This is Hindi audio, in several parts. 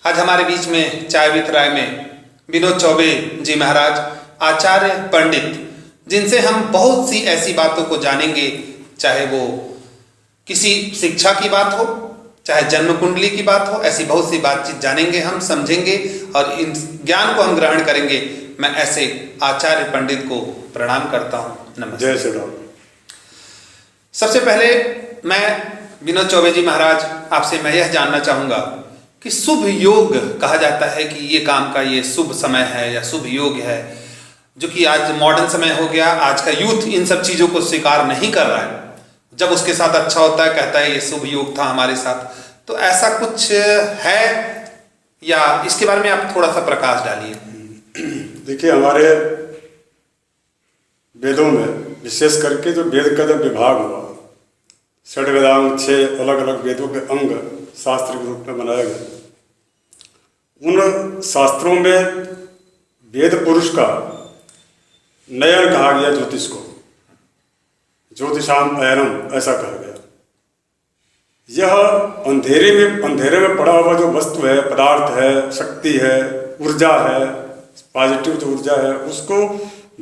आज हमारे बीच में चाय विद राय में विनोद चौबे जी महाराज, आचार्य पंडित, जिनसे हम बहुत सी ऐसी बातों को जानेंगे, चाहे वो किसी शिक्षा की बात हो, चाहे जन्म कुंडली की बात हो। ऐसी बहुत सी बातचीत जानेंगे, हम समझेंगे और इन ज्ञान को हम ग्रहण करेंगे। मैं ऐसे आचार्य पंडित को प्रणाम करता हूँ। नमस्ते। जय श्री राम। सबसे पहले मैं विनोद चौबे जी महाराज, आपसे मैं यह जानना चाहूँगा कि शुभ योग कहा जाता है कि ये काम का ये शुभ समय है या शुभ योग है, जो कि आज मॉडर्न समय हो गया। आज का यूथ इन सब चीज़ों को स्वीकार नहीं कर रहा है। जब उसके साथ अच्छा होता है कहता है ये शुभ योग था हमारे साथ। तो ऐसा कुछ है या इसके बारे में आप थोड़ा सा प्रकाश डालिए। देखिए, हमारे वेदों में विशेष करके जो वेद का जब विभाग हुआ, षड वेदांग 6 अलग अलग वेदों के अंग शास्त्र के रूप में बनाए गए। उन शास्त्रों में वेद पुरुष का नयन कहा गया, ज्योतिष को ज्योतिषाम अयनम ऐसा कहा गया। यह अंधेरे में पड़ा हुआ जो वस्तु है, पदार्थ है, शक्ति है, ऊर्जा है, पॉजिटिव जो ऊर्जा है, उसको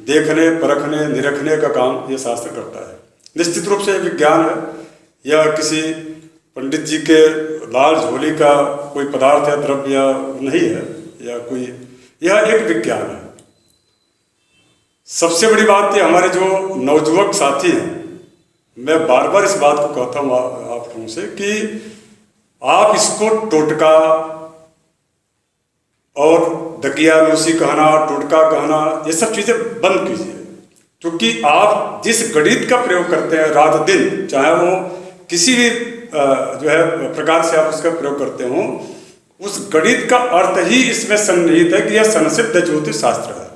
देखने, परखने, निरखने का काम यह शास्त्र करता है। निश्चित रूप से विज्ञान है। यह किसी पंडित जी के लाल झोली का कोई पदार्थ या द्रव्य नहीं है, या कोई, यह एक विज्ञान है। सबसे बड़ी बात यह, हमारे जो नवयुवक साथी हैं, मैं बार बार इस बात को कहता हूँ आप लोगों से कि आप इसको टोटका और दकियानूसी कहना, टोटका कहना, ये सब चीज़ें बंद कीजिए। क्योंकि आप जिस गणित का प्रयोग करते हैं रात दिन, चाहे वो किसी भी जो है प्रकार से आप उसका प्रयोग करते हो, उस गणित का अर्थ ही इसमें सन्निहित है कि यह संसिद्ध ज्योतिष शास्त्र है।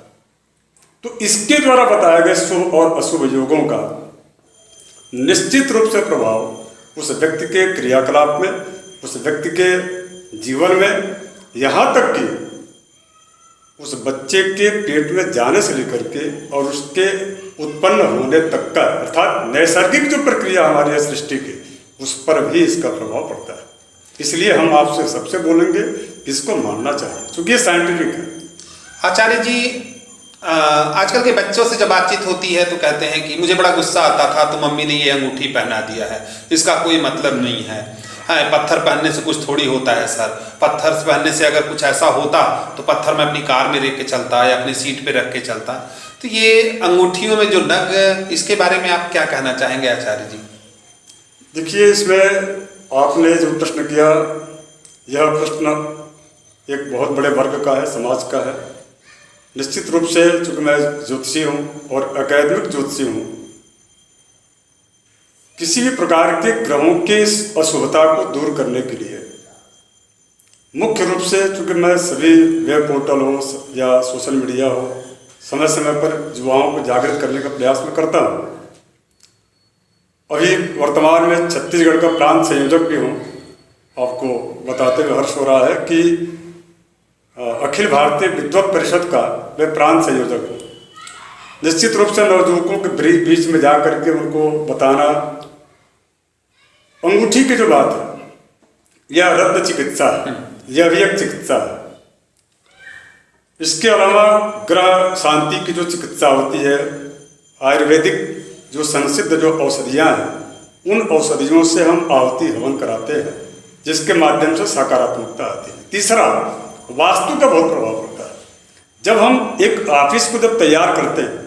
तो इसके द्वारा बताए गए शुभ और अशुभ योगों का निश्चित रूप से प्रभाव उस व्यक्ति के क्रियाकलाप में, उस व्यक्ति के जीवन में, यहाँ तक कि उस बच्चे के पेट में जाने से लेकर के और उसके उत्पन्न होने तक का, अर्थात नैसर्गिक जो प्रक्रिया हमारी है सृष्टि की, उस पर भी इसका प्रभाव पड़ता है। इसलिए हम आपसे सबसे बोलेंगे कि इसको मानना चाहिए, क्योंकि ये साइंटिफिक है। आचार्य जी, आजकल के बच्चों से जब बातचीत होती है तो कहते हैं कि मुझे बड़ा गुस्सा आता था तो मम्मी ने ये अंगूठी पहना दिया है, इसका कोई मतलब नहीं है। हाँ, पत्थर पहनने से कुछ थोड़ी होता है सर। पत्थर पहनने से अगर कुछ ऐसा होता तो पत्थर मैं अपनी कार में रख के चलता या अपनी सीट पे रख के चलता। तो ये अंगूठियों में जो नग, इसके बारे में आप क्या कहना चाहेंगे आचार्य जी? देखिए, इसमें आपने जो प्रश्न किया, यह प्रश्न एक बहुत बड़े वर्ग का है, समाज का है। निश्चित रूप से चूंकि मैं ज्योतिषी हूँ और अकादमिक ज्योतिषी हूँ, किसी भी प्रकार के ग्रहों के इस अशुभता को दूर करने के लिए मुख्य रूप से, चूंकि मैं सभी वेब पोर्टल हो या सोशल मीडिया हो, समय समय पर युवाओं को जागृत करने का प्रयास मैं करता हूँ। अभी वर्तमान में छत्तीसगढ़ का प्रांत संयोजक भी हूँ। आपको बताते हुए हर्ष हो रहा है कि अखिल भारतीय विद्वत परिषद का मैं प्रांत संयोजक हूँ। निश्चित रूप से नवयुवकों के बीच में जा करके उनको बताना, अंगूठी की जो बात है, यह रत्न चिकित्सा है, यह भी एक चिकित्सा है। इसके अलावा ग्रह शांति की जो चिकित्सा होती है, आयुर्वेदिक जो संसिद्ध जो औषधियाँ हैं, उन औषधियों से हम आहुति हवन कराते हैं, जिसके माध्यम से सकारात्मकता आती है। तीसरा, वास्तु का बहुत प्रभाव पड़ता है। जब हम एक ऑफिस को जब तैयार करते हैं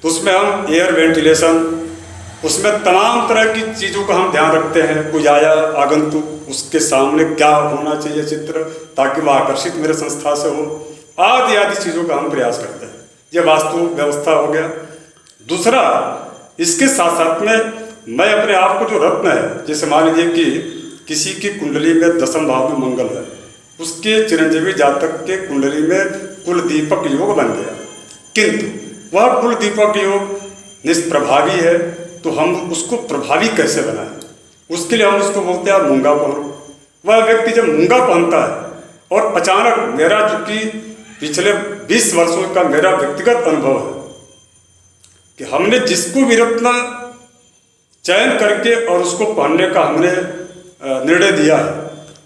तो उसमें हम एयर वेंटिलेशन, उसमें तमाम तरह की चीज़ों का हम ध्यान रखते हैं। कोई आया आगंतुक, उसके सामने क्या होना चाहिए चित्र, ताकि वह आकर्षित मेरे संस्था से हो, आदि आदि चीज़ों का हम प्रयास करते हैं। यह वास्तु व्यवस्था हो गया। दूसरा, इसके साथ साथ में मैं अपने आप को जो रत्न है, जैसे मान लीजिए कि किसी की कुंडली में 10वें भाव में मंगल है, उसके चिरंजीवी जातक के कुंडली में कुल दीपक योग बन गया, किंतु वह कुल दीपक योग निष्प्रभावी है। तो हम उसको प्रभावी कैसे बनाएं? उसके लिए हम उसको बोलते हैं मूंगा पहनो। वह व्यक्ति जब मूंगा पहनता है और अचानक, मेरा चूंकि पिछले 20 वर्षों का मेरा व्यक्तिगत अनुभव है कि हमने जिसको भी रत्न चयन करके और उसको पहनने का हमने निर्णय दिया है,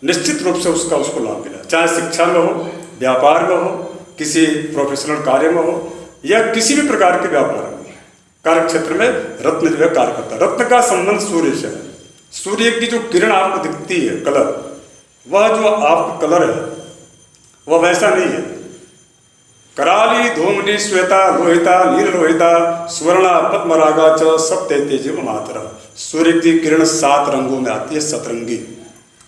निश्चित रूप से उसको लाभ मिला। चाहे शिक्षा में हो, व्यापार में हो, किसी प्रोफेशनल कार्य में हो, या किसी भी प्रकार के व्यापार में, कार्य क्षेत्र में रत्न जो है कार्य करता है। रत्न का संबंध सूर्य से है। सूर्य की जो किरण आपको दिखती है, कलर, वह जो आपका कलर है वह वैसा नहीं है। कराली धूमनी श्वेता लोहिता नील लोहिता स्वर्णा पद्मरागा च सप्त तेजिम मातरा। सूर्य की किरण 7 रंगों में आती है, सतरंगी,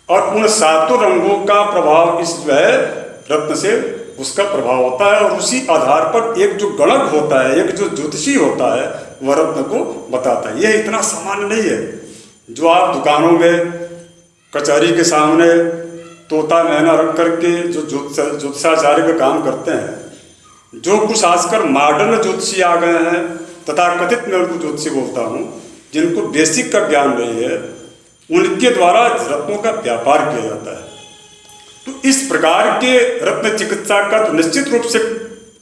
और उन 7 रंगों का प्रभाव इस जो है रत्न से उसका प्रभाव होता है, और उसी आधार पर एक जो गणक होता है, एक जो ज्योतिषी होता है, वह रत्न को बताता है। यह इतना सामान्य नहीं है जो आप दुकानों में, कचहरी के सामने तोता मैना रख करके जो ज्योतिषाचार्य का काम करते हैं, जो कुछ आजकल मॉडर्न ज्योतिषी आ गए हैं, तथा कथित मैं उनको ज्योतिषी बोलता हूँ, जिनको बेसिक का ज्ञान नहीं है, उनके द्वारा रत्नों का व्यापार किया जाता है। तो इस प्रकार के रत्न चिकित्सा का तो निश्चित रूप से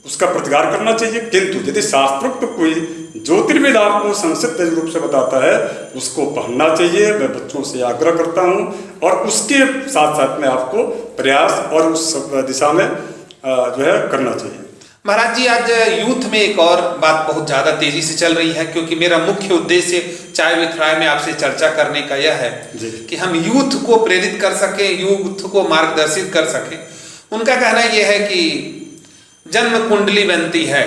उसका प्रतिकार करना चाहिए, किंतु यदि शास्त्रोक्त कोई ज्योतिर्वेद आपको संक्षिप्त रूप से बताता है, उसको पढ़ना चाहिए। मैं बच्चों से आग्रह करता हूँ, और उसके साथ साथ में आपको प्रयास और उस दिशा में जो है करना चाहिए। महाराज जी, आज यूथ में एक और बात बहुत ज़्यादा तेजी से चल रही है, क्योंकि मेरा मुख्य उद्देश्य चाय विथ राय में आपसे चर्चा करने का यह है कि हम यूथ को प्रेरित कर सकें, यूथ को मार्गदर्शित कर सकें। उनका कहना यह है कि जन्म कुंडली बनती है,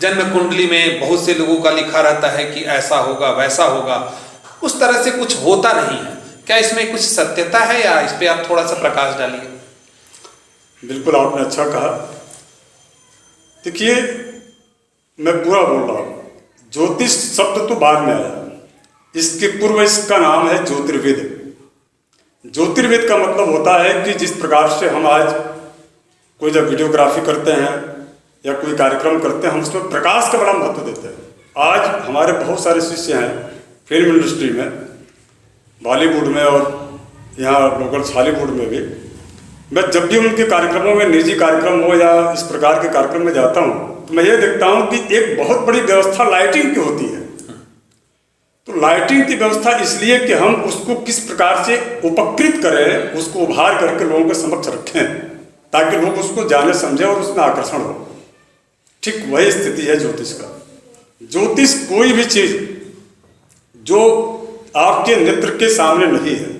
जन्म कुंडली में बहुत से लोगों का लिखा रहता है कि ऐसा होगा वैसा होगा, उस तरह से कुछ होता नहीं है। क्या इसमें कुछ सत्यता है, या इस पर आप थोड़ा सा प्रकाश डालिए। बिल्कुल, आपने अच्छा कहा। देखिए, मैं पूरा बोल रहा हूँ, ज्योतिष शब्द तो बाद में आया, इसके पूर्व इसका नाम है ज्योतिर्वेद। ज्योतिर्वेद का मतलब होता है कि जिस प्रकार से हम आज कोई जब वीडियोग्राफी करते हैं या कोई कार्यक्रम करते हैं, हम उसमें प्रकाश का बड़ा महत्व देते हैं। आज हमारे बहुत सारे शिष्य हैं फिल्म इंडस्ट्री में, बॉलीवुड में और यहाँ लोकल हॉलीवुड में भी। मैं जब भी उनके कार्यक्रमों में, निजी कार्यक्रम हो या इस प्रकार के कार्यक्रम में जाता हूँ, तो मैं ये देखता हूँ कि एक बहुत बड़ी व्यवस्था लाइटिंग की होती है। तो लाइटिंग की व्यवस्था इसलिए कि हम उसको किस प्रकार से उपकृत करें, उसको उभार करके लोगों के समक्ष रखें, ताकि लोग उसको जाने समझें और उसमें आकर्षण हो। ठीक वही स्थिति है ज्योतिष का। ज्योतिष कोई भी चीज जो आपके नेत्र के सामने नहीं है,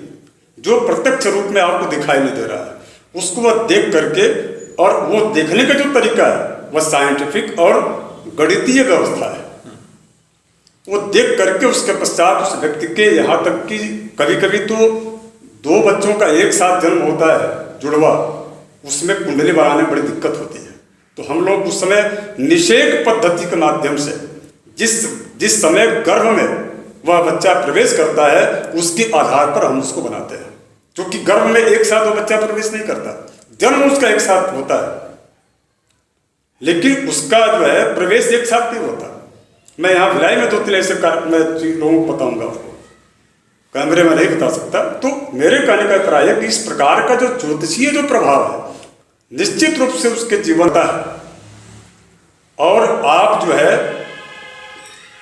जो प्रत्यक्ष रूप में आपको दिखाई नहीं दे रहा है, उसको वह देख करके, और वो देखने का जो तरीका है वह साइंटिफिक और गणितीय व्यवस्था है। वो देख करके उसके पश्चात उस व्यक्ति के, यहाँ तक कि कभी कभी तो 2 बच्चों का एक साथ जन्म होता है, जुड़वा, उसमें कुंडली बनाने में बड़ी दिक्कत होती है। तो हम लोग उस समय निषेक पद्धति के माध्यम से जिस समय गर्भ में वह बच्चा प्रवेश करता है, उसके आधार पर हम उसको बनाते हैं। क्योंकि गर्भ में एक साथ वो बच्चा प्रवेश नहीं करता, जन्म उसका एक साथ होता है, लेकिन उसका जो है प्रवेश एक साथ नहीं होता। मैं यहाँ भिलाई में 2-3 ऐसे मैं लोगों को बताऊंगा, आपको कैमरे में नहीं बता सकता। तो मेरे कहने का अभिप्राय है कि इस प्रकार का जो ज्योतिषीय जो प्रभाव है, निश्चित रूप से उसके जीवन का है। और आप जो है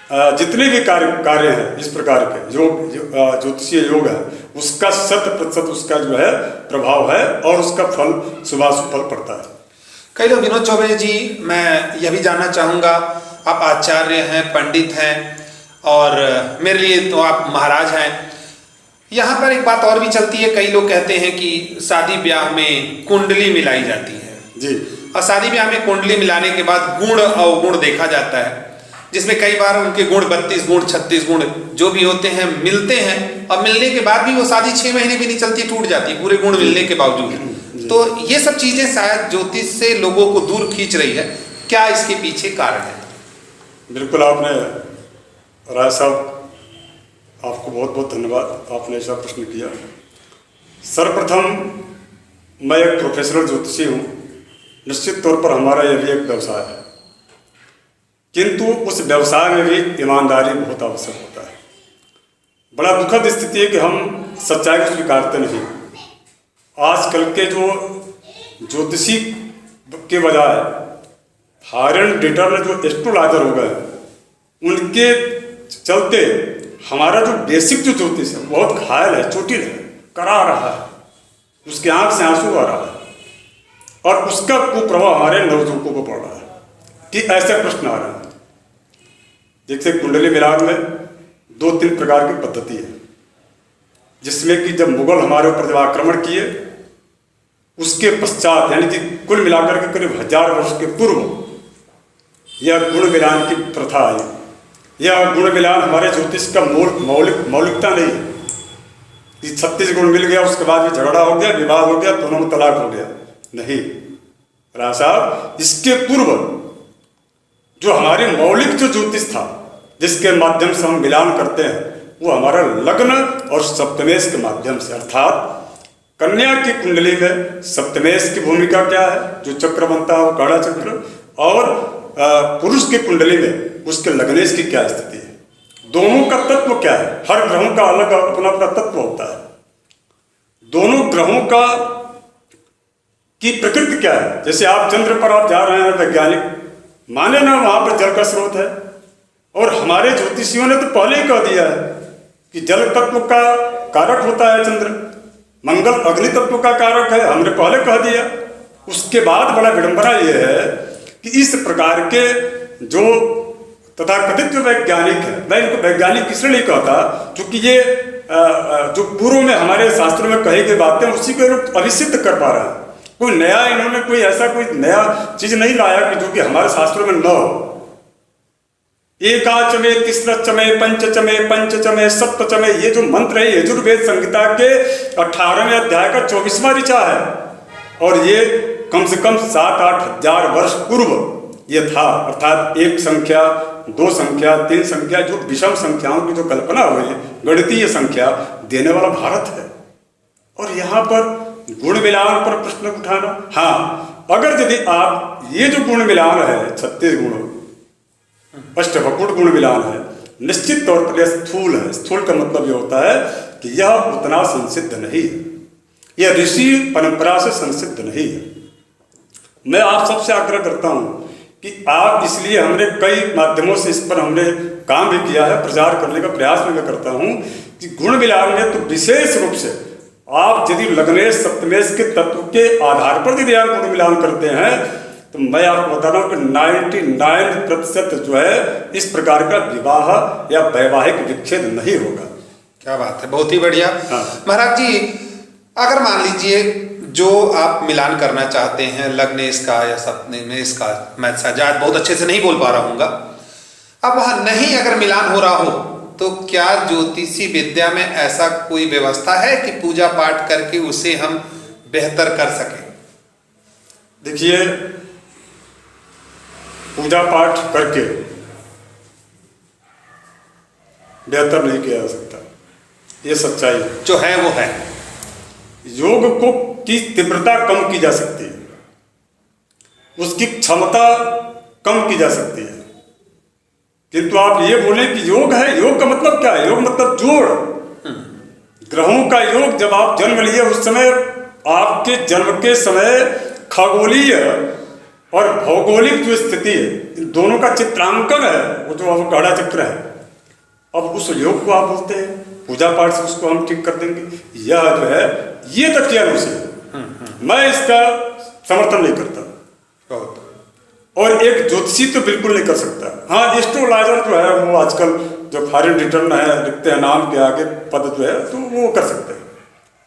जितने भी कार्य हैं इस प्रकार के योग, ज्योतिषीय योग है, उसका 100% उसका जो है प्रभाव है, और उसका फल शुभाशुभ फल पड़ता है। कई लोग, विनोद चौबे जी, मैं यह भी जानना चाहूँगा, आप आचार्य हैं, पंडित हैं, और मेरे लिए तो आप महाराज हैं। यहाँ पर एक बात और भी चलती है, कई लोग कहते हैं कि शादी ब्याह में कुंडली मिलाई जाती है जी, और शादी ब्याह में कुंडली मिलाने के बाद गुण अवगुण देखा जाता है, जिसमें कई बार उनके गुण 32 गुण 36 गुण जो भी होते हैं मिलते हैं, और मिलने के बाद भी वो शादी 6 महीने भी नहीं चलती, टूट जाती है पूरे गुण मिलने के बावजूद। तो ये सब चीजें शायद ज्योतिष से लोगों को दूर खींच रही है, क्या इसके पीछे कारण है? बिल्कुल, आपने राय साहब, आपको बहुत बहुत धन्यवाद, आपने ऐसा प्रश्न किया। सर्वप्रथम मैं एक प्रोफेशनल ज्योतिषी हूँ, निश्चित तौर पर हमारा यह भी एक व्यवसाय है, किंतु उस व्यवसाय में भी ईमानदारी बहुत आवश्यक होता है। बड़ा दुखद स्थिति है कि हम सच्चाई को स्वीकारते नहीं। आजकल के जो ज्योतिषी के बजाय फॉरेन डिटर्न जो एस्ट्रोलॉजर हो गए, उनके चलते हमारा जो बेसिक जो ज्योतिष है बहुत घायल है, चोटिल है, करा रहा है, उसके आंख से आंसू आ रहा है। और उसका कुप्रभाव हमारे नवयुवकों को पड़ रहा है कि ऐसे प्रश्न आ रहे हैं। जैसे कुंडली मिलान में 2-3 प्रकार की पद्धति है, जिसमें कि जब मुगल हमारे ऊपर जब आक्रमण किए उसके पश्चात, यानी कि कुल मिलाकर के करीब 1000 वर्ष के पूर्व यह गुण मिलान की प्रथा आई। यह गुण मिलान हमारे ज्योतिष का मौलिकता नहीं है कि 36 गुण मिल गया उसके बाद भी झगड़ा हो गया, विवाद हो गया, दोनों में तलाक हो गया। नहीं राय साहब, इसके पूर्व जो हमारे मौलिक जो ज्योतिष था जिसके माध्यम से हम मिलान करते हैं वो हमारा लग्न और सप्तमेश के माध्यम से, अर्थात कन्या की कुंडली में सप्तमेश की भूमिका क्या है, जो चक्र बनता है वो काड़ा चक्र, और पुरुष की कुंडली में उसके लग्नेश की क्या स्थिति है, दोनों का तत्व क्या है। हर ग्रहों का अलग अपना अपना तत्व होता है। दोनों ग्रहों का की प्रकृति क्या है। जैसे आप चंद्र पर आप जा रहे हैं, वैज्ञानिक माने ना वहां पर जल का स्रोत है, और हमारे ज्योतिषियों ने तो पहले ही कह दिया है कि जल तत्व का कारक होता है चंद्र, मंगल अग्नि तत्व का कारक है, हमने पहले कह दिया। उसके बाद बड़ा विडंबना यह है कि इस प्रकार के जो तथाकथित जो वैज्ञानिक है, मैं इनको वैज्ञानिक इसलिए नहीं कहता क्योंकि ये जो पूर्व में हमारे शास्त्रों में कही गई बातें उसी को लोग अभिसिद्ध कर पा रहे हैं। कोई नया इन्होंने कोई ऐसा कोई नया चीज नहीं लाया कि जो कि हमारे शास्त्रों में न हो। एकाचमे, तिस्रचमे, पंचचमे, पंचचमे, सप्तचमे, ये जो मंत्र है यजुर्वेद संहिता के 18वें अध्याय का 24वां ऋचा है, और ये कम से कम 7-8 हजार वर्ष पूर्व ये था। अर्थात 1 संख्या, 2 संख्या, 3 संख्या, जो विषम संख्याओं की जो कल्पना हुई, गणितीय संख्या देने वाला भारत है। और यहाँ पर गुण मिलान पर प्रश्न उठाना, हाँ, अगर यदि आप ये जो गुण मिलान है 36 गुण, अष्टवकुट गुण मिलान है, निश्चित तौर पर यह स्थूल है। स्थूल का मतलब यह होता है कि यह उतना संसिद्ध नहीं है, यह ऋषि परंपरा से संसिद्ध नहीं है। मैं आप सबसे आग्रह करता हूं कि आप, इसलिए हमने कई माध्यमों से इस पर हमने काम भी किया है, प्रचार करने का प्रयास भी मैं करता हूं कि गुण मिलान में तो विशेष रूप से आप यदि लग्नेश सप्तमेश के तत्व के आधार पर यदि आप गुण मिलान करते हैं तो मैं आपको बता रहा हूं कि 99% जो है इस प्रकार का विवाह या वैवाहिक विच्छेद नहीं होगा। क्या बात है, बहुत ही बढ़िया। हाँ। महाराज जी, अगर मान लीजिए जो आप मिलान करना चाहते हैं लग्नेश का या सप्तमेश का, मैं शायद बहुत अच्छे से नहीं बोल पा रहा हूँगा, अब वहाँ नहीं अगर मिलान हो रहा हो तो क्या ज्योतिषी विद्या में ऐसा कोई व्यवस्था है कि पूजा पाठ करके उसे हम बेहतर कर सकें? देखिए, पूजा पाठ करके बेहतर नहीं किया जा सकता, ये सच्चाई है। जो है वो है। योग को की तीव्रता कम की जा सकती है, उसकी क्षमता कम की जा सकती है, किंतु आप ये बोले कि योग है, योग का मतलब क्या है? योग मतलब जोड़, ग्रहों का योग। जब आप जन्म लिए उस समय, आपके जन्म के समय खगोलीय और भौगोलिक जो स्थिति है, इन दोनों का चित्रांकन है, वो जो अब गाढ़ा चक्र है। अब उस योग को आप बोलते हैं पूजा पाठ से उसको हम ठीक कर देंगे, यह जो है ये तथ्यानुष है। मैं इसका समर्थन नहीं करता, और एक ज्योतिषी तो बिल्कुल नहीं कर सकता। हाँ, एस्ट्रोलॉजर जो है वो आजकल जो फॉरेन रिटर्न है लिखते हैं नाम के आगे पद जो है, तो वो कर सकते हैं,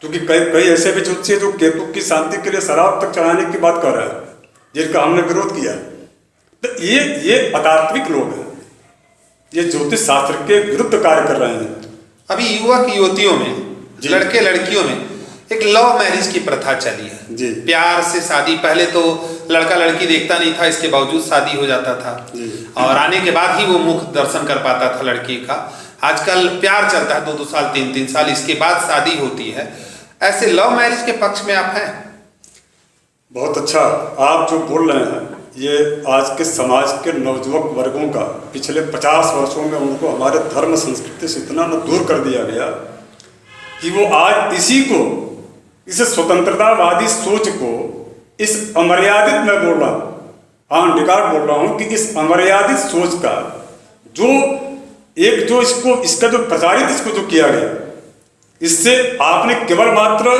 क्योंकि कई ऐसे भी ज्योतिषी जो केतु की शांति के लिए शराब तक चढ़ाने की बात कर रहे हैं, जिनका हमने विरोध किया है। तो ये अतात्विक लोग हैं, ये ज्योतिष शास्त्र के विरुद्ध कार्य कर रहे हैं। अभी युवक युवतियों में, लड़के लड़कियों में एक लव मैरिज की प्रथा चली है जी। प्यार से शादी। पहले तो लड़का लड़की देखता नहीं था, इसके बावजूद शादी हो जाता था, और आने के बाद ही वो मुख दर्शन कर पाता था लड़की का। आजकल प्यार चलता है 2-2 साल 3-3 साल, इसके बाद शादी होती है। ऐसे लव मैरिज के पक्ष में आप हैं? बहुत अच्छा, आप जो बोल रहे हैं ये आज के समाज के नवयुवक वर्गों का पिछले 50 वर्षों में उनको हमारे धर्म संस्कृति से इतना न दूर कर दिया गया कि वो आज इसी को, इस स्वतंत्रतावादी सोच को, इस अमर्यादित, मैं बोल रहा हूँ ऑन रिकॉर्ड बोल रहा हूँ कि इस अमर्यादित सोच का जो एक जो इसका जो प्रचारित इसको जो किया गया, इससे आपने केवल मात्र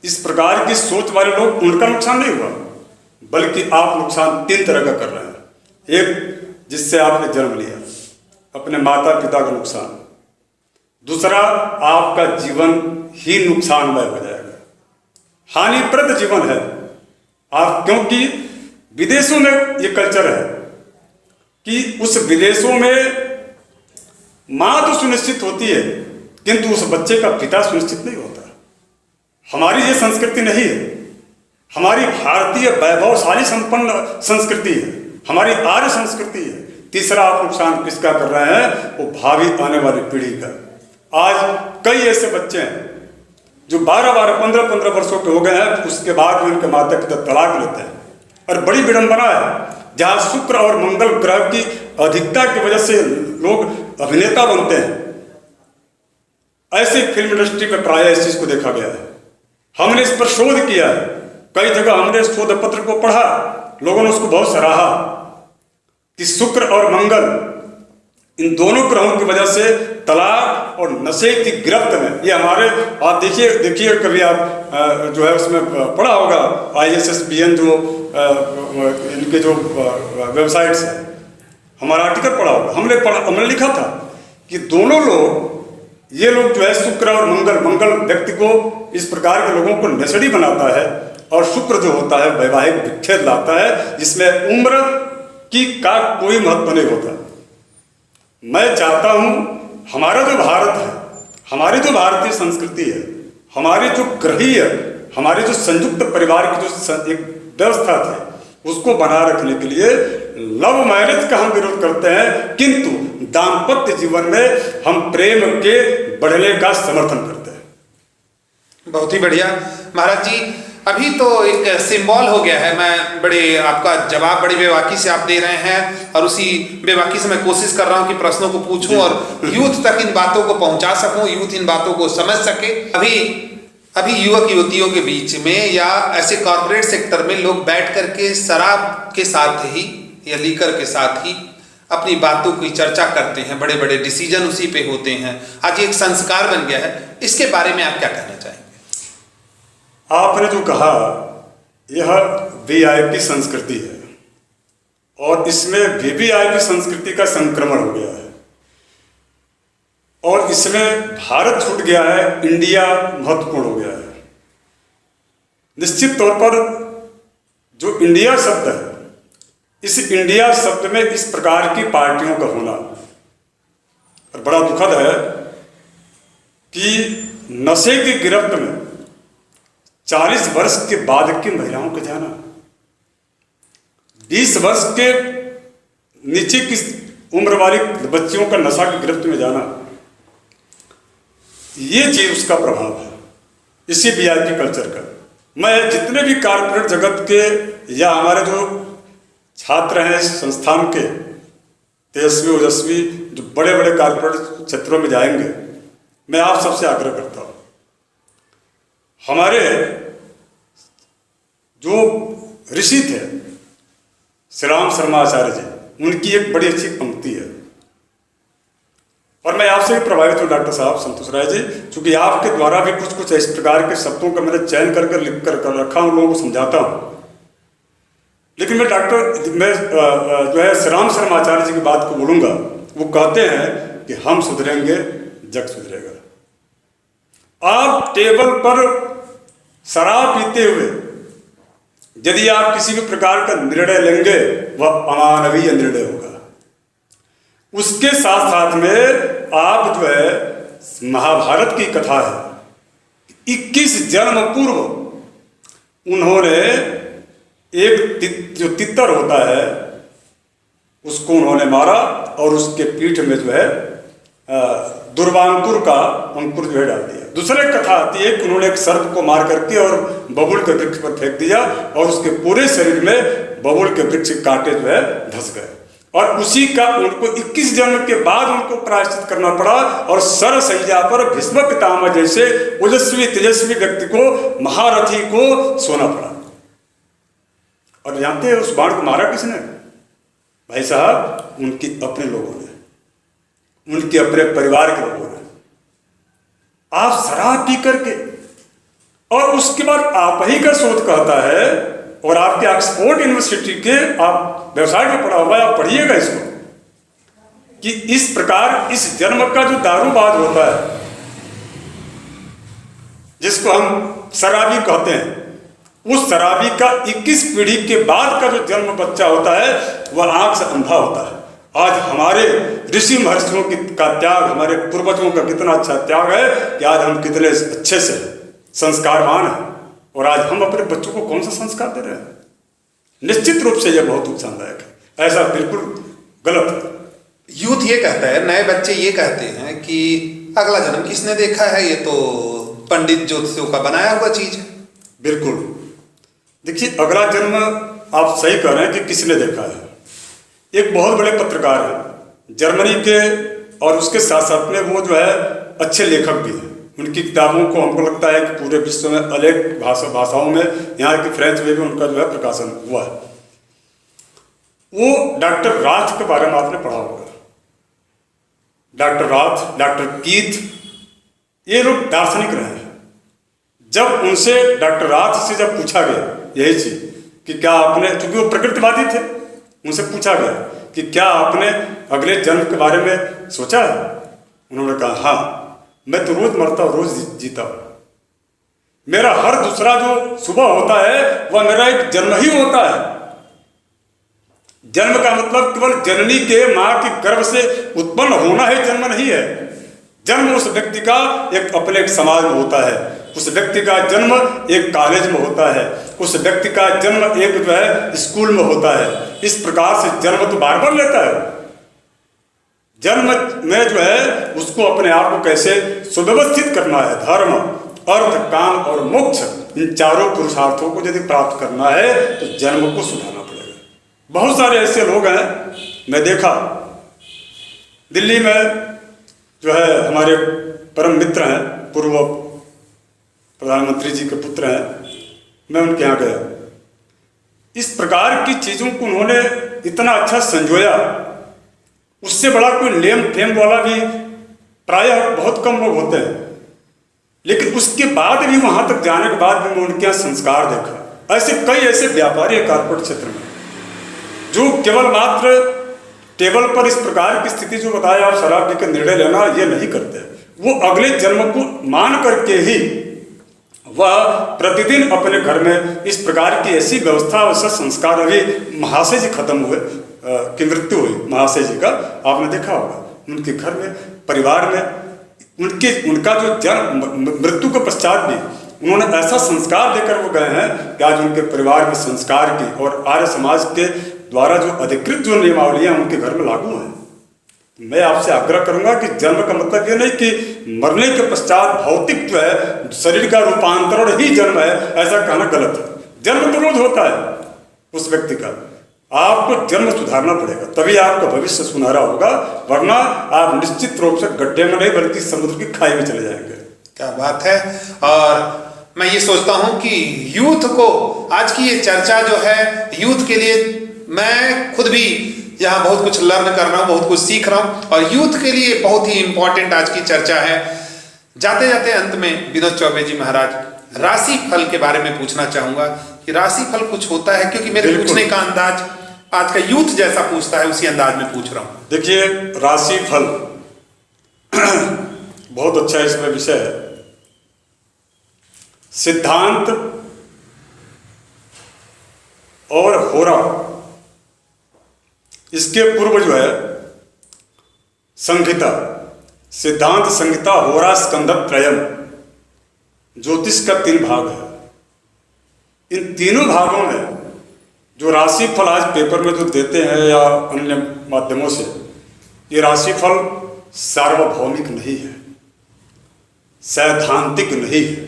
इस प्रकार की सोच वाले लोग, उनका नुकसान नहीं हुआ, बल्कि आप नुकसान 3 तरह का कर रहे हैं। एक, जिससे आपने जन्म लिया, अपने माता पिता का नुकसान। दूसरा, आपका जीवन ही नुकसानमय हो जाएगा, हानिप्रद जीवन है आप, क्योंकि विदेशों में ये कल्चर है कि उस विदेशों में मां तो सुनिश्चित होती है किंतु उस बच्चे का पिता सुनिश्चित नहीं होता। हमारी ये संस्कृति नहीं है। हमारी भारतीय वैभवशाली संपन्न संस्कृति है, हमारी आर्य संस्कृति है। तीसरा, आप नुकसान किसका कर रहे हैं? वो भावी आने वाली पीढ़ी का। आज कई ऐसे बच्चे हैं जो 12-12, 15-15 वर्षों के हो गए हैं, उसके बाद भी उनके माता पिता तलाक लेते हैं। और बड़ी विडंबना है, जहां शुक्र और मंगल ग्रह की अधिकता की वजह से लोग अभिनेता बनते हैं। ऐसे फिल्म इंडस्ट्री में प्राय इस चीज को देखा गया है। हमने इस पर शोध किया है, कई जगह हमने शोध पत्र को पढ़ा, लोगों ने उसको बहुत सराहा कि शुक्र और मंगल, इन दोनों ग्रहों की वजह से तलाक और नशे की गिरफ्त में, ये हमारे, आप देखिए कभी आप जो है उसमें पढ़ा होगा ISSBN जो इनके जो वेबसाइट्स है, हमारा आर्टिकल पढ़ा होगा, हमने लिखा था कि दोनों लोग, ये लोग जो है शुक्र और मंगल व्यक्ति को, इस प्रकार के लोगों को नशेड़ी बनाता है, और शुक्र जो होता है वैवाहिक विच्छेद लाता है, जिसमें उम्र का कोई महत्व नहीं होता। मैं चाहता हूं हमारा जो भारत है, हमारी जो भारतीय संस्कृति है, हमारी जो ग्रहीय, हमारी जो संयुक्त परिवार की जो एक व्यवस्था थी, उसको बनाए रखने के लिए लव मैरिज का हम विरोध करते हैं, किंतु दाम्पत्य जीवन में हम प्रेम के बढ़ने का समर्थन करते हैं। बहुत ही बढ़िया महाराज जी। अभी तो एक सिंबल हो गया है, मैं बड़े, आपका जवाब बड़ी बेबाकी से आप दे रहे हैं, और उसी बेबाकी से मैं कोशिश कर रहा हूं कि प्रश्नों को पूछूं और यूथ तक इन बातों को पहुंचा सकूं, यूथ इन बातों को समझ सके। अभी युवक युवतियों के बीच में या ऐसे कॉर्पोरेट सेक्टर में लोग बैठ करके शराब के साथ ही या लीकर के साथ ही अपनी बातों की चर्चा करते हैं, बड़े बड़े डिसीजन उसी पे होते हैं। आज एक संस्कार बन गया है, इसके बारे में आप क्या कहना चाहेंगे? आपने जो कहा, यह VIP संस्कृति है, और इसमें VVIP संस्कृति का संक्रमण हो गया है, और इसमें भारत छूट गया है, इंडिया महत्वपूर्ण हो गया है। निश्चित तौर पर जो इंडिया शब्द है, इस इंडिया शब्द में इस प्रकार की पार्टियों का होना, और बड़ा दुखद है कि नशे की गिरफ्त में 40 वर्ष के बाद की महिलाओं का जाना, 20 वर्ष के नीचे की उम्र वाली बच्चियों का नशा की गिरफ्त में जाना, ये चीज उसका प्रभाव है, इसी VIP कल्चर का। मैं जितने भी कारपोरेट जगत के या हमारे जो छात्र हैं संस्थान के, तेजस्वी ओजस्वी, जो बड़े बड़े कारपोरेट क्षेत्रों में जाएंगे, मैं आप सबसे आग्रह करता हूं, हमारे जो ऋषि थे श्री राम शर्मा आचार्य जी, उनकी एक बड़ी अच्छी पंक्ति है, और मैं आपसे भी प्रभावित हूँ डॉक्टर साहब संतोष राय जी, क्योंकि आपके द्वारा भी कुछ इस प्रकार के शब्दों का मैंने चयन कर लिख कर रखा हूँ, लोगों को समझाता हूँ। लेकिन मैं जो है श्री राम शर्मा आचार्य जी की बात को बोलूंगा। वो कहते हैं कि हम सुधरेंगे, जग सुधरेगा। आप टेबल पर शराब पीते हुए यदि आप किसी भी प्रकार का निर्णय लेंगे, वह अमानवीय निर्णय होगा। उसके साथ साथ में आप जो है, महाभारत की कथा है, 21 जन्म पूर्व उन्होंने एक जो तितर होता है उसको उन्होंने मारा, और उसके पीठ में जो है दुर्वांकुर का अंकुर जो है डाल दिया। दूसरे कथा आती है कि उन्होंने एक सर्प को मार करके और बबुल के वृक्ष पर फेंक दिया, और उसके पूरे शरीर में बबुल के वृक्ष के कांटे जो है धंस गए, और उसी का उनको 21 जन्म के बाद उनको प्रायश्चित करना पड़ा, और सरसैया पर भीष्म पितामह जैसे ओजस्वी तेजस्वी व्यक्ति को, महारथी को सोना पड़ा। और जानते हैं उस बाण को मारा किसने? भाई साहब, उनकी अपने लोगों ने, उनके अपने परिवार के लोगों ने। आप शराब पी करके, और उसके बाद आप ही का शोध कहता है, और आपके ऑक्सफोर्ड यूनिवर्सिटी के आप वेबसाइट पर पढ़ा हुआ है, आप पढ़िएगा इसको, कि इस प्रकार इस जन्म का जो दारूबाज होता है, जिसको हम शराबी कहते हैं, उस शराबी का 21 पीढ़ी के बाद का जो जन्म बच्चा होता है वह आंख से अंधा होता है। आज हमारे ऋषि महर्षियों का त्याग, हमारे पूर्वजों का कितना अच्छा त्याग है कि आज हम कितने अच्छे से संस्कारवान हैं, और आज हम अपने बच्चों को कौन सा संस्कार दे रहे हैं। निश्चित रूप से यह बहुत नुकसानदायक है, ऐसा बिल्कुल गलत है। यूथ ये कहता है, नए बच्चे ये कहते हैं कि अगला जन्म किसने देखा है, ये तो पंडित ज्योतिषियों का बनाया हुआ चीज है। बिल्कुल, देखिए अगला जन्म आप सही कह रहे हैं कि किसने देखा है। एक बहुत बड़े पत्रकार हैं जर्मनी के, और उसके साथ साथ में वो जो है अच्छे लेखक भी हैं। उनकी किताबों को हमको लगता है कि पूरे विश्व में अनेक भाषाओं में, यहाँ की फ्रेंच में भी उनका जो है प्रकाशन हुआ है। वो डॉक्टर राथ के बारे में आपने पढ़ा होगा। डॉक्टर राथ, डॉक्टर कीथ, ये लोग दार्शनिक रहे हैं। जब उनसे डॉक्टर राथ से जब पूछा गया यही चीज कि क्या आपने, चूंकि वो प्रकृतिवादी थे, उनसे पूछा गया कि क्या आपने अगले जन्म के बारे में सोचा है। उन्होंने कहा हाँ, मैं तो रोज मरता हूँ, रोज जीता हूँ। मेरा हर दूसरा जो सुबह होता है वह मेरा एक जन्म ही होता है। जन्म का मतलब केवल जननी के मां के गर्भ से उत्पन्न होना ही जन्म नहीं है। जन्म उस व्यक्ति का एक अपने एक समाज में होता है, उस व्यक्ति का जन्म एक कॉलेज में होता है, उस व्यक्ति का जन्म एक जो है स्कूल में होता है। इस प्रकार से जन्म तो बार बार लेता है। जन्म में जो है उसको अपने आप को कैसे सुव्यवस्थित करना है, धर्म, अर्थ, काम और मोक्ष, इन चारों पुरुषार्थों को यदि प्राप्त करना है तो जन्म को सुधारना पड़ेगा। बहुत सारे ऐसे लोग हैं, मैं देखा दिल्ली में जो है हमारे परम मित्र हैं, पूर्व प्रधानमंत्री जी के पुत्र हैं, मैं उनके यहाँ गया। इस प्रकार की चीज़ों को उन्होंने इतना अच्छा संजोया, उससे बड़ा कोई नेम फेम वाला भी प्रायः बहुत कम लोग होते हैं। लेकिन उसके बाद भी, वहाँ तक जाने के बाद भी मैं उनके यहाँ संस्कार देखा। ऐसे कई ऐसे व्यापारी हैं कारपोरेट क्षेत्र में जो केवल मात्र टेबल पर इस प्रकार की स्थिति जो बताया आप शराब पी के निर्णय लेना, ये नहीं करते। वो अगले जन्म को मान करके ही वह प्रतिदिन अपने घर में इस प्रकार की ऐसी व्यवस्था, ऐसा संस्कार। अभी महाशय जी खत्म हुए, की मृत्यु हुई महाशय जी का, आपने देखा होगा। उनके घर में, परिवार में उनका जो जन्म, मृत्यु के पश्चात भी उन्होंने ऐसा संस्कार देकर वो गए हैं कि आज उनके परिवार में संस्कार की और आर्य समाज के द्वारा जो अधिकृत जो नियमावलियां उनके घर में लागू हैं। मैं आपसे आग्रह करूंगा कि जन्म का मतलब ये नहीं कि मरने के पश्चात भौतिक जो है शरीर का रूपांतरण ही जन्म है, ऐसा कहना गलत है। जन्म तो रोज होता है उस व्यक्ति का। आपको जन्म सुधारना पड़ेगा, तभी आपका भविष्य सुनहरा होगा, वरना आप निश्चित रूप से गड्ढे में नहीं बल्कि समुद्र की खाई में चले जाएंगे। क्या बात है। और मैं ये सोचता हूं कि यूथ को आज की ये चर्चा जो है, यूथ के लिए मैं खुद भी यहाँ बहुत कुछ लर्न कर रहा हूँ, बहुत कुछ सीख रहा हूँ, और यूथ के लिए बहुत ही इंपॉर्टेंट आज की चर्चा है। जाते जाते अंत में विनोद चौबे जी महाराज, राशि फल के बारे में पूछना चाहूंगा कि राशि फल कुछ होता है, क्योंकि मेरे पूछने का अंदाज आज का यूथ जैसा पूछता है, उसी अंदाज में पूछ रहा हूँ। देखिए, राशि फल बहुत अच्छा इसमें विषय है। सिद्धांत और होरा, इसके पूर्व जो है संहिता, सिद्धांत, संहिता, होरा, स्कंद त्रयम, ज्योतिष का 3 भाग है। इन तीनों भागों में जो राशिफल आज पेपर में जो देते हैं या अन्य माध्यमों से, ये राशिफल सार्वभौमिक नहीं है, सैद्धांतिक नहीं है,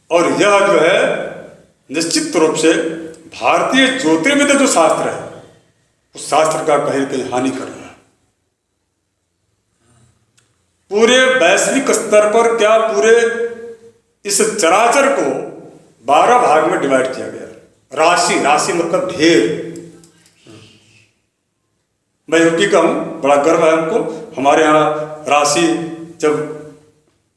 और यह जो है निश्चित रूप से भारतीय ज्योतिर्विद्या जो शास्त्र है उस शास्त्र का कहीं कहीं हानि कर रहा है। पूरे वैश्विक स्तर पर, क्या पूरे इस चराचर को 12 भाग में डिवाइड किया गया। राशि, राशि मतलब ढेर। मैं यूपी का हूं, बड़ा गर्व है हमको। हमारे यहाँ राशि जब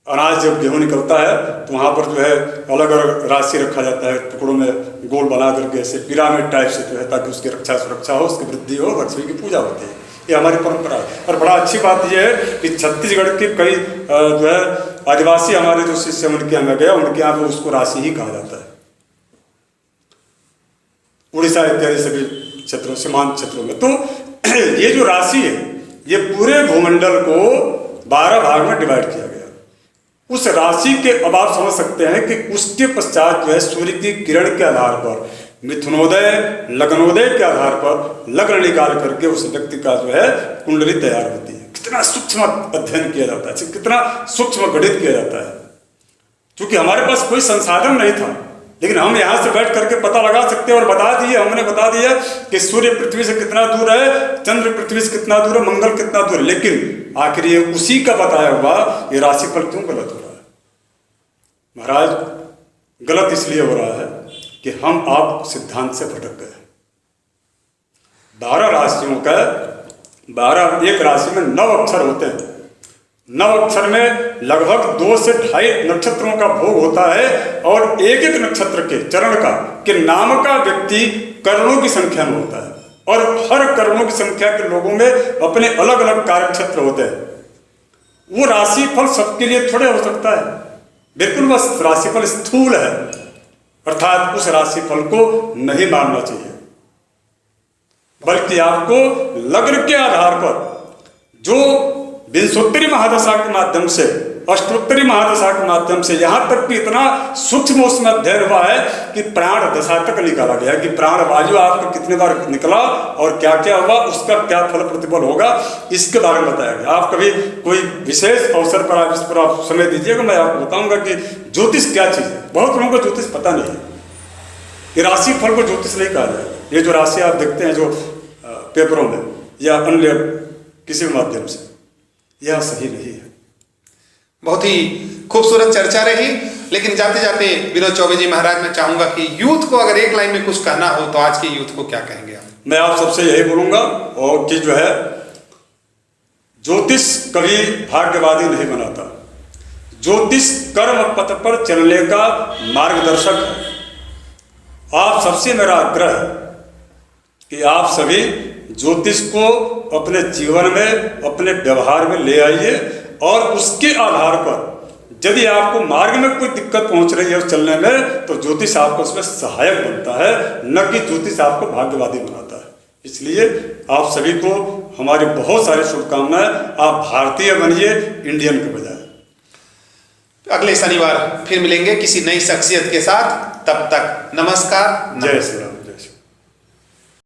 अनाज जब गेहूँ निकलता है तो वहाँ पर जो है अलग अलग राशि रखा जाता है, टुकड़ों में गोल बना करके ऐसे पिरामिड टाइप से जो है, ताकि उसकी रक्षा सुरक्षा हो, उसकी वृद्धि हो, लक्ष्मी की पूजा होती है। ये हमारी परंपरा है। और बड़ा अच्छी बात यह है कि छत्तीसगढ़ के कई जो है आदिवासी हमारे जो शिष्य उनके यहाँ मैं गया, उनके यहाँ भी उसको राशि ही कहा जाता है। उड़ीसा इत्यादि सभी क्षेत्रों, सीमांत क्षेत्रों में तो ये जो राशि है ये पूरे भूमंडल को 12 भाग में डिवाइड किया गया। उस राशि के अब आप समझ सकते हैं कि उसके पश्चात जो है सूर्य की किरण के आधार पर, मिथुनोदय लग्नोदय के आधार पर लग्न निकाल करके उस व्यक्ति का जो है कुंडली तैयार होती है। कितना सूक्ष्म अध्ययन किया जाता है, कितना सूक्ष्म गणित किया जाता है। क्योंकि हमारे पास कोई संसाधन नहीं था, लेकिन हम यहाँ से बैठ करके पता लगा सकते हैं और बता दिए, हमने बता दिया कि सूर्य पृथ्वी से कितना दूर है, चंद्र पृथ्वी से कितना दूर है, मंगल कितना दूर है। लेकिन आखिर ये उसी का बताया हुआ ये राशिफल क्यों गलत हो रहा है? महाराज, गलत इसलिए हो रहा है कि हम आप सिद्धांत से भटक गए। 12 राशियों का 12, एक राशि में 9 अक्षर होते हैं। 9 अक्षर में लगभग 2 से 2.5 नक्षत्रों का भोग होता है और एक एक नक्षत्र के चरण का के नाम का व्यक्ति करणों की संख्या में होता है और हर करणों की संख्या के लोगों में अपने अलग अलग कार्यक्षेत्र होते हैं। वो राशिफल सबके लिए थोड़े हो सकता है, बिल्कुल बस राशिफल स्थूल है, अर्थात उस राशिफल को नहीं मानना चाहिए, बल्कि आपको लग्न के आधार पर जो विंशोत्तरी महादशा के माध्यम से, अष्टोत्तरी महादशा के माध्यम से, यहाँ तक कि इतना सूक्ष्म उसमें अध्ययन हुआ है कि प्राण दशा तक निकाला गया कि प्राण वायु आपका कितने बार निकला और क्या क्या हुआ, उसका क्या फल प्रतिफल होगा, इसके बारे में बताया गया। आप कभी कोई विशेष अवसर पर आप इस पर आप समय दीजिएगा, मैं आपको बताऊंगा कि ज्योतिष क्या चीज़ है। बहुत लोगों को ज्योतिष पता नहीं है, ये राशि फल को ज्योतिष नहीं कहा जाए। ये जो राशि आप देखते हैं जो पेपरों में या अन्य किसी भी माध्यम से, यह सही नहीं है। बहुत ही खूबसूरत चर्चा रही, लेकिन जाते जाते विनोद चौबे जी महाराज, मैं चाहूंगा कि यूथ को अगर एक लाइन में कुछ कहना हो तो आज के यूथ को क्या कहेंगे आप? मैं आप सबसे यही बोलूंगा और कि जो है ज्योतिष कभी भाग्यवादी नहीं बनाता, ज्योतिष कर्म पथ पर चलने का मार्गदर्शक है। आप सबसे मेरा आग्रह है कि आप सभी ज्योतिष को अपने जीवन में, अपने व्यवहार में ले आइए और उसके आधार पर यदि आपको मार्ग में कोई दिक्कत पहुंच रही है चलने में, तो ज्योतिष आपको उसमें सहायक बनता है, न कि ज्योतिष आपको भाग्यवादी बनाता है। इसलिए आप सभी को हमारी बहुत सारी शुभकामनाएं। आप भारतीय बनिए, इंडियन के बजाय। अगले शनिवार फिर मिलेंगे किसी नई शख्सियत के साथ। तब तक नमस्कार, जय श्री राम।